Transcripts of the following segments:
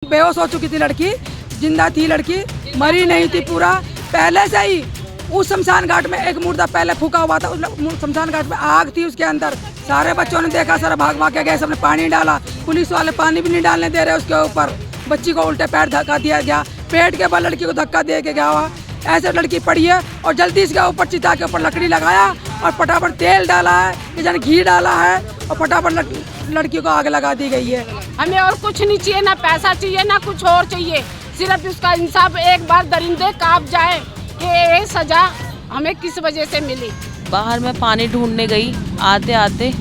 बेहोश हो चुकी थी लड़की, जिंदा थी लड़की, मरी नहीं थी। पूरा पहले से ही उस शमशान घाट में एक मुर्दा पहले फूका हुआ था, उस शमशान घाट में आग थी उसके अंदर। सारे बच्चों ने देखा, सारा भाग भाग के गए, सबने पानी डाला, पुलिस वाले पानी भी नहीं डालने दे रहे उसके ऊपर। बच्ची को उल्टे पैर धक्का दिया गया, पेट के बल लड़की को धक्का दे के गया हुआ। ऐसे लड़की पड़ी है और जल्दी इसके ऊपर चिता के ऊपर लकड़ी लगाया और फटाफट तेल डाला है, कि जाने घी डाला है और फटाफट लड़की को आग लगा दी गई है। हमें और कुछ नहीं चाहिए, ना पैसा चाहिए ना कुछ और चाहिए, सिर्फ उसका इंसाफ एक बार दरिंदे कांप जाए कि ये सजा हमें किस वजह से मिली। बाहर मैं पानी ढूंढने गई, आते आते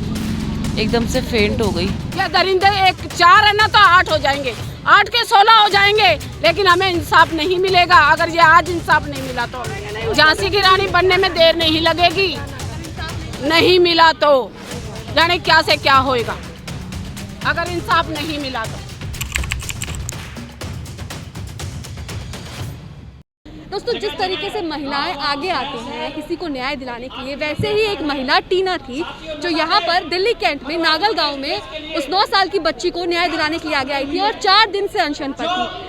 एकदम से फेंट हो गई। क्या दरिंदे एक 4 है ना तो 8 हो जाएंगे, 8 के 16 हो जाएंगे, लेकिन हमें इंसाफ नहीं मिलेगा। अगर ये आज इंसाफ नहीं मिला तो झांसी की रानी बनने में देर नहीं लगेगी। नहीं मिला तो जाने क्या से क्या होएगा अगर इंसाफ नहीं मिला तो। दोस्तों, जिस तरीके से महिलाएं आगे आती हैं किसी को न्याय दिलाने के लिए, वैसे ही एक महिला टीना थी जो यहाँ पर दिल्ली कैंट में नागल गांव में उस 9 साल की बच्ची को न्याय दिलाने के लिए आगे आई थी और 4 दिन से अनशन पर थी।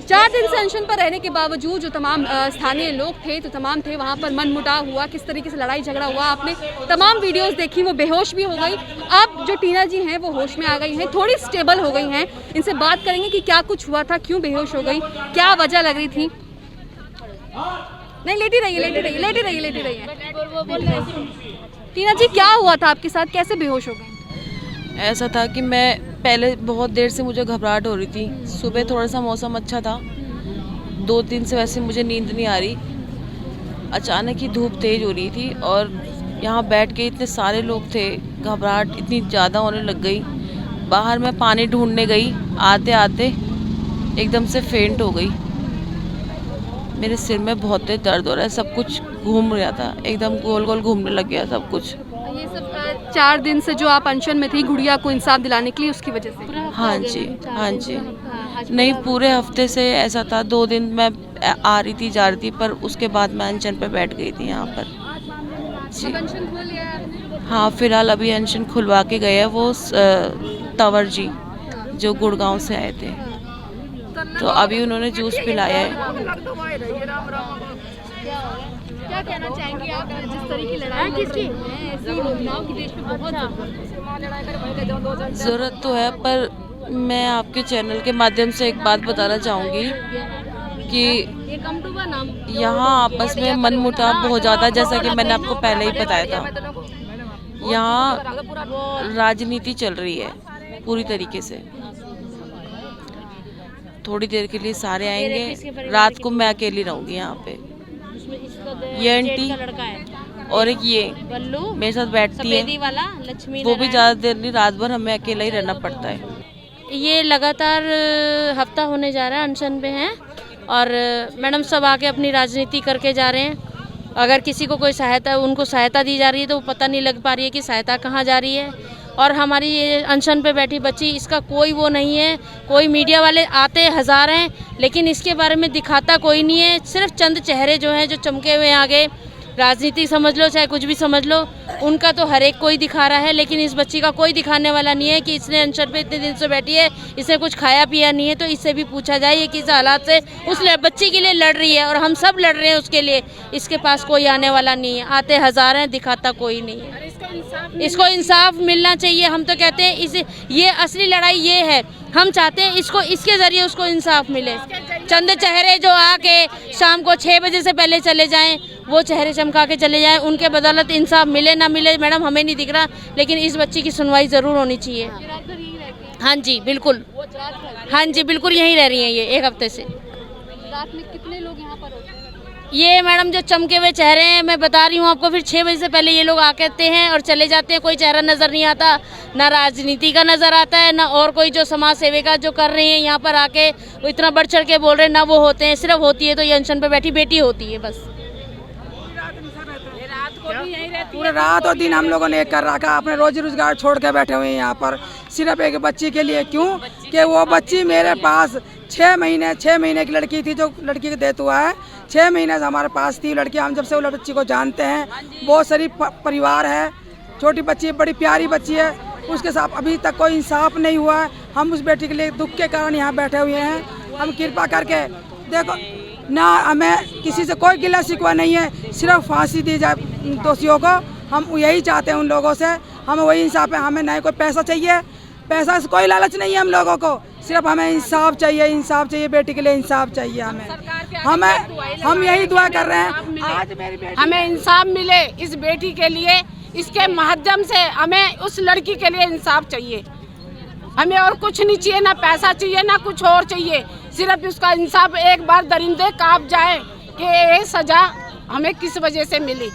4 दिन से अनशन पर रहने के बावजूद जो तमाम स्थानीय लोग थे, तो तमाम थे वहाँ पर मनमुटाव हुआ, किस तरीके से लड़ाई झगड़ा हुआ। आपने तमाम वीडियोस देखी, वो बेहोश भी हो गई। अब जो टीना जी हैं वो होश में आ गई हैं, थोड़ी स्टेबल हो गई हैं। इनसे बात करेंगे कि क्या कुछ हुआ था, क्यों बेहोश हो गई, क्या वजह लग रही थी। नहीं, लेटी रहिए। टीना जी, क्या हुआ था आपके साथ, कैसे बेहोश हो गई? ऐसा था कि मैं पहले बहुत देर से मुझे घबराहट हो रही थी। सुबह थोड़ा सा मौसम अच्छा था, 2 दिन से वैसे मुझे नींद नहीं आ रही। अचानक ही धूप तेज हो रही थी और यहाँ बैठ के इतने सारे लोग थे, घबराहट इतनी ज़्यादा होने लग गई। बाहर मैं पानी ढूंढने गई, आते आते एकदम से फेंट हो गई। मेरे सिर में बहुत तेज दर्द हो रहा है, सब कुछ घूम रहा था, एकदम गोल गोल घूमने लग गया सब कुछ। ये सब 4 दिन से जो आप अनशन में थी गुड़िया को इंसाफ दिलाने के लिए, उसकी वजह से? हाँ जी। नहीं, पूरे हफ्ते से ऐसा था। 2 दिन मैं आ रही थी, जा रही थी, पर उसके बाद मैं अनशन पे बैठ गई थी यहाँ पर जी। अनशन खोल लिया है आपने? हाँ, फिलहाल अभी अनशन खुलवा के गए हैं वो तंवर जी, जो गुड़गांव से आए थे, तो अभी उन्होंने जूस पिलाया है। क्या कहना चाहेंगे आप, जिस तरह की लड़ाई किसकी ऐसी महिलाओं की देश में बहुत ज़रूरत तो है, पर मैं आपके चैनल के माध्यम से एक बात बताना चाहूँगी कि यहाँ आपस में मनमुटाव बहुत ज़्यादा, जैसा कि मैंने आपको पहले ही बताया था। यहाँ राजनीति चल रही है पूरी तरीके से। थोड़ी देर के लिए सारे आएंगे, रात को मैं अकेली रहूँगी यहाँ पे। ये आंटी और एक ये मेरे साथ बैठती है, वो भी ज़्यादा देर नहीं, रात भर हमें अकेला ही रहना पड़ता है। ये लगातार हफ्ता होने जा रहा है, अनशन पे हैं और मैडम सब आके अपनी राजनीति करके जा रहे हैं। अगर किसी को कोई सहायता, उनको सहायता दी जा रही है तो वो पता नहीं लग पा रही है कि सहायता कहाँ जा रही है। और हमारी ये अनशन पे बैठी बच्ची, इसका कोई वो नहीं है। कोई मीडिया वाले आते हजार हैं, लेकिन इसके बारे में दिखाता कोई नहीं है। सिर्फ चंद चेहरे जो हैं, जो चमके हुए आगे, राजनीति समझ लो चाहे कुछ भी समझ लो, उनका तो हर एक कोई दिखा रहा है, लेकिन इस बच्ची का कोई दिखाने वाला नहीं है कि इसने अनशन पे इतने दिन से बैठी है, इसने कुछ खाया पिया नहीं है। तो इससे भी पूछा जाए ये किस हालात से उस बच्ची के लिए लड़ रही है, और हम सब लड़ रहे हैं उसके लिए। इसके पास कोई आने वाला नहीं है, आते हजार हैं, दिखाता कोई नहीं है। इसको इंसाफ मिलना चाहिए। हम तो कहते हैं ये असली लड़ाई ये है, हम चाहते हैं इसके ज़रिए उसको इंसाफ मिले। चंद चेहरे जो आके शाम को 6 बजे से पहले चले जाएं, वो चेहरे चमका के चले जाएं, उनके बदौलत इंसाफ मिले ना मिले मैडम हमें नहीं दिख रहा, लेकिन इस बच्ची की सुनवाई ज़रूर होनी चाहिए। हाँ जी बिल्कुल, हाँ जी बिल्कुल, यहीं रह रही हैं ये 1 हफ्ते से। रात में कितने लोग यहाँ पर होते हैं? ये मैडम जो चमके हुए चेहरे हैं, मैं बता रही हूँ आपको, फिर 6 बजे से पहले ये लोग आते हैं और चले जाते हैं। कोई चेहरा नज़र नहीं आता, ना राजनीति का नज़र आता है, ना और कोई जो समाज सेविका जो कर रही हैं यहाँ पर आके वो इतना बढ़ चढ़ के बोल रहे हैं, ना वो होते हैं। सिर्फ होती है तो ये अनशन पे बैठी बेटी होती है बस। पूरे रात और दिन हम लोगों ने एक कर रखा, अपने रोजी रोजगार छोड़ के बैठे हुए हैं यहाँ पर सिर्फ एक बच्ची के लिए। क्यों कि वो बच्ची मेरे पास 6 महीने की लड़की थी, जो लड़की का डेथ हुआ है। 6 महीने से हमारे पास थी लड़की। हम जब से वो बच्ची को जानते हैं, बहुत शरीफ परिवार है, छोटी बच्ची, बड़ी प्यारी बच्ची है। उसके साथ अभी तक कोई इंसाफ नहीं हुआ है। हम उस बेटी के लिए दुख के कारण यहाँ बैठे हुए हैं। हम कृपा करके देखो ना, हमें किसी से कोई गिला शिकवा नहीं है, सिर्फ फांसी दी जाए दोषियों को। हम यही चाहते हैं उन लोगों से, हमें वही इंसाफ है। हमें नहीं कोई पैसा चाहिए, पैसा से कोई लालच नहीं है हम लोगों को, सिर्फ हमें इंसाफ चाहिए, इंसाफ चाहिए, बेटी के लिए इंसाफ चाहिए हम यही दुआ कर रहे हैं। आज मेरी बेटी हमें इंसाफ मिले इस बेटी के लिए, इसके माध्यम से हमें उस लड़की के लिए इंसाफ चाहिए। हमें और कुछ नहीं चाहिए, ना पैसा चाहिए ना कुछ और चाहिए, सिर्फ उसका इंसाफ एक बार दरिंदे कांप जाए कि ये सजा हमें किस वजह से मिली,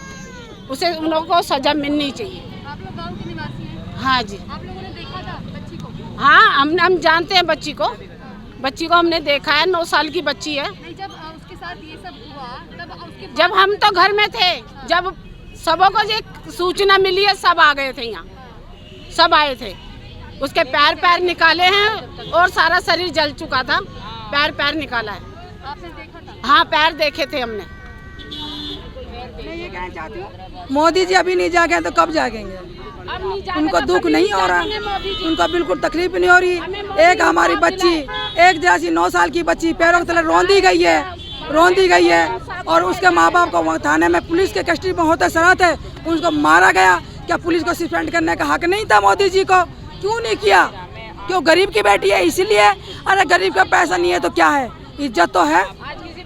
उसे उन लोगों को सजा मिलनी चाहिए। आप लोग गांव के निवासी हैं? हाँ जी, आप लोगों ने देखा था बच्ची को? हाँ हम जानते हैं बच्ची को हमने देखा है, 9 साल की बच्ची है। नहीं, जब उसके साथ ये सब हुआ तब उसके जब हम तो घर में थे, जब सबों को ये सूचना मिली है, सब आ गए थे यहाँ, सब आए थे। उसके पैर निकाले हैं और सारा शरीर जल चुका था, पैर निकाला है। आपने देखा था? हाँ, पैर देखे थे हमने। मैं ये कहना चाहती हूँ, मोदी जी अभी नहीं जागे तो कब जागेंगे? अब नहीं जाने उनको तो दुख कभी नहीं हो रहा, जागेंगे मोदी जी। उनको बिल्कुल तकलीफ नहीं हो रही। एक हमारी बच्ची, एक जैसी 9 साल की बच्ची पैरों के तले रौंदी गई है और उसके माँ बाप को वहाँ थाने में पुलिस के कस्टडी में होते सराहत है, उनको मारा गया। क्या पुलिस को सस्पेंड करने का हक नहीं था मोदी जी को? क्यों नहीं किया? क्यों? गरीब की बेटी है इसलिए। अरे गरीब का पैसा नहीं है तो क्या है, इज्जत तो है।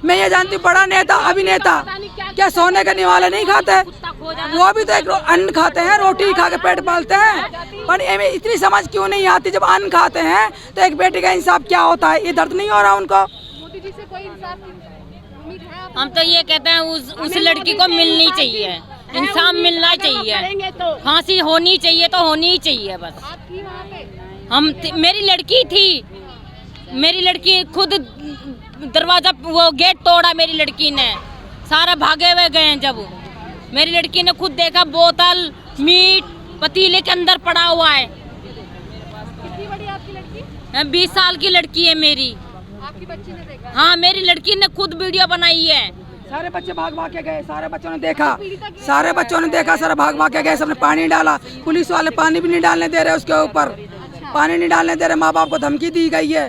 मैं ये जानती हूँ, बड़ा नेता, अभिनेता क्या सोने के निवाले नहीं खाते? वो भी तो एक अन्न खाते हैं, रोटी खा के पेट पालते हैं। पर ये इतनी समझ क्यों नहीं आती, जब अन्न खाते हैं तो एक बेटी का इंसाफ क्या होता है, ये दर्द नहीं हो रहा उनको? मोदी जी से कोई इंसाफ की उम्मीद है आपको? हम तो ये कहते हैं उस लड़की को मिलनी चाहिए, इंसाफ मिलना चाहिए, फांसी होनी चाहिए तो होनी ही चाहिए बस। आप थी वहाँ पे? मेरी लड़की थी, मेरी लड़की खुद दरवाजा वो गेट तोड़ा, मेरी लड़की ने, सारा भागे हुए गए। जब मेरी लड़की ने खुद देखा, बोतल मीट पतीले के अंदर पड़ा हुआ है। कितनी बड़ी आपकी लड़की? 20 साल की लड़की है मेरी। आपकी बच्ची ने देखा? हाँ, मेरी लड़की ने खुद वीडियो बनाई है। सारे बच्चे भाग के गए, सारे बच्चों ने देखा, सारे भाग के गए, सबने पानी डाला। पुलिस वाले पानी भी नहीं डालने दे रहे, उसके ऊपर पानी नहीं डालने दे रहे। माँ बाप को धमकी दी गई है।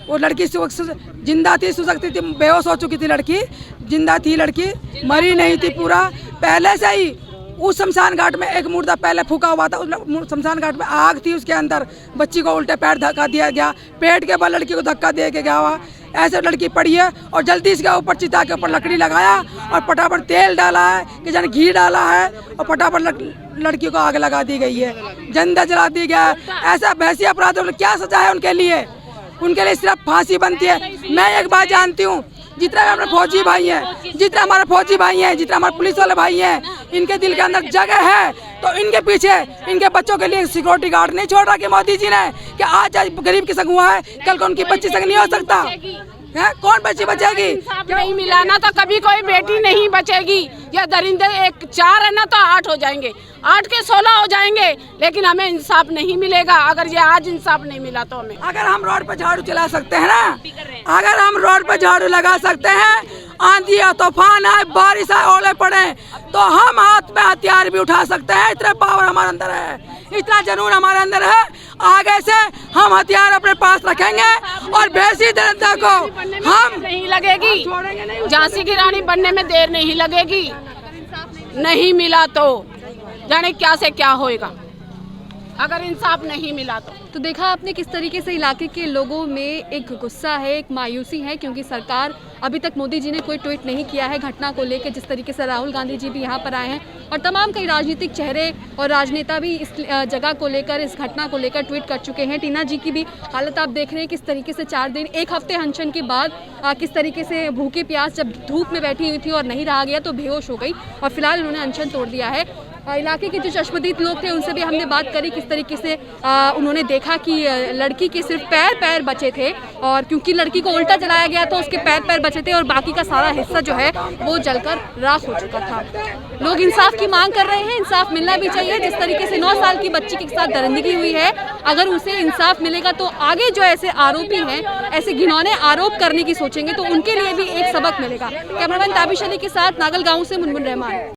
वो लड़की जिंदा थी, सुसकती थी, बेहोश हो चुकी थी लड़की, जिंदा थी लड़की, मरी नहीं थी पूरा। पहले से ही उस शमशान घाट में एक मुर्दा पहले फूका हुआ था, उस शमशान घाट में आग थी, उसके अंदर बच्ची को उल्टे पैर धक्का दिया गया, पेट के बल लड़की को धक्का दे के गया हुआ। ऐसे लड़की पड़ी है और जल्दी इसके ऊपर चिता के ऊपर लकड़ी लगाया और फटाफट तेल डाला है कि जाने घी डाला है और फटाफट लड़की को आग लगा दी गई है, जिंदा जला दी गया है। ऐसा भैंसी अपराध क्या सजा है उनके लिए? उनके लिए सिर्फ फांसी बनती है। मैं एक बात जानती हूँ, जितना हमारे फौजी भाई हैं, जितना हमारे पुलिस वाले भाई हैं, इनके दिल के अंदर जगह है तो इनके पीछे इनके बच्चों के लिए सिक्योरिटी गार्ड नहीं छोड़ रहा कि मोदी जी ने, कि आज गरीब की संग हुआ है, कल को उनकी बच्ची संग नहीं हो सकता है। कौन बच्ची बचेगी? इंसाफ नहीं मिला ना तो कभी कोई बेटी नहीं बचेगी। या दरिंदे 4 है ना तो 8 हो जाएंगे, 8 के 16 हो जाएंगे, लेकिन हमें इंसाफ नहीं मिलेगा अगर ये आज इंसाफ नहीं मिला तो हमें। अगर हम रोड पर झाड़ू चला सकते हैं ना, अगर हम रोड पर झाड़ू लगा सकते हैं, आंधी या तूफान आए, बारिश आए, ओले पड़े, तो हम हाथ में हथियार भी उठा सकते हैं। इतना पावर हमारे अंदर है, इतना जुनून हमारे अंदर है। आगे से हम हथियार अपने पास रखेंगे और भैंसी दरिंदा को हम नहीं लगेगी, झांसी की रानी बनने में देर नहीं लगेगी। नहीं मिला तो जाने क्या से क्या होएगा अगर इंसाफ नहीं मिला तो देखा आपने किस तरीके से इलाके के लोगों में एक गुस्सा है, एक मायूसी है, क्योंकि सरकार अभी तक मोदी जी ने कोई ट्वीट नहीं किया है घटना को लेकर। जिस तरीके से राहुल गांधी जी भी यहाँ पर आए हैं और तमाम कई राजनीतिक चेहरे और राजनेता भी इस जगह को लेकर, इस घटना को लेकर ट्वीट कर चुके हैं। टीना जी की भी हालत आप देख रहे हैं किस तरीके से 4 दिन, 1 हफ्ते अनशन के बाद किस तरीके से भूखे प्यास जब धूप में बैठी हुई थी और नहीं रहा गया तो बेहोश हो गई और फिलहाल उन्होंने अनशन तोड़ दिया है। इलाके के जो चश्मदीद लोग थे उनसे भी हमने बात करी किस तरीके से उन्होंने देखा कि लड़की के सिर्फ पैर बचे थे और क्योंकि लड़की को उल्टा जलाया गया तो उसके पैर बचे थे और बाकी का सारा हिस्सा जो है वो जलकर राख हो चुका था। लोग इंसाफ की मांग कर रहे हैं, इंसाफ मिलना भी चाहिए। जिस तरीके से 9 साल की बच्ची के साथ दरिंदगी हुई है, अगर उसे इंसाफ मिलेगा तो आगे जो ऐसे आरोपी हैं, ऐसे घिनौने आरोप करने की सोचेंगे तो उनके लिए भी एक सबक मिलेगा। कैमरामैन ताबिश अली के साथ नागल गाँव से मुनमुन रहमान।